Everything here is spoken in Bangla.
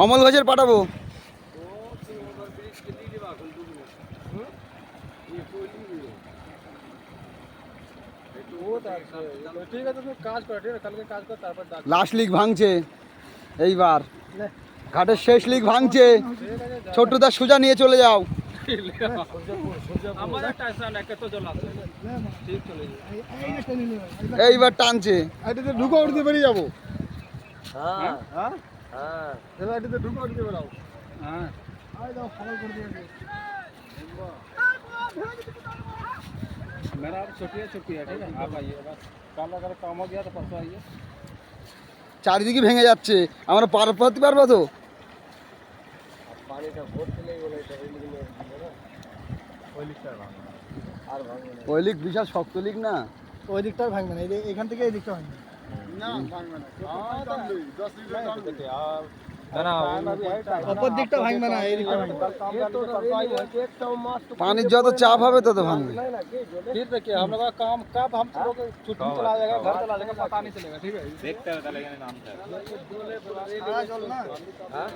অমল গাছের পাঠাবো। ঠিক আছে, তুমি কাজ করো, ঠিক আছে, কালকে কাজ কর, তারপর লাস্ট লিগ ভাঙছে এইবার, ঘাটের শেষ লিগ ভাঙছে। ছোট্টুদা সোজা নিয়ে চলে যাও। এইবার টানছে। এটাতে ঢুকো, উঠতে বেরিয়ে যাবো। হ্যাঁ হ্যাঁ হ্যাঁ, এটাতে ঢুকো, উঠতে বেরাও। হ্যাঁ, मेरा अब छुट्टी है, ठीक है, आप आइए बस। कल अगर काम हो गया तो परसों आइए। চারিদিকে ভেঙে যাচ্ছে, আমরা পার পাতে পারবো তো? পানিটা ভরতে নেই বলে এটা ওই লিকটা ভাঙবে আর ভাঙবে না। ওই লিগ বিশাল শক্ত লিগ না, ওই দিকটা ভাঙবে না, এখান থেকে এই দিকটা ভাঙবে না, ভাঙবে না। 10 লিটার দাম দিতে আর অপর দিকটা ভাঙবে না, এই দিকটা ভাঙবে। পানির যত চাপ হবে তত ভাঙবে। फिर देखिए हम लोग का काम कब हम लोग छुट्टी चला जाएगा, घर चला जाएगा, पता नहीं चलेगा। ठीक है, देखते हैं चलेगा नाम से चल ना। हां,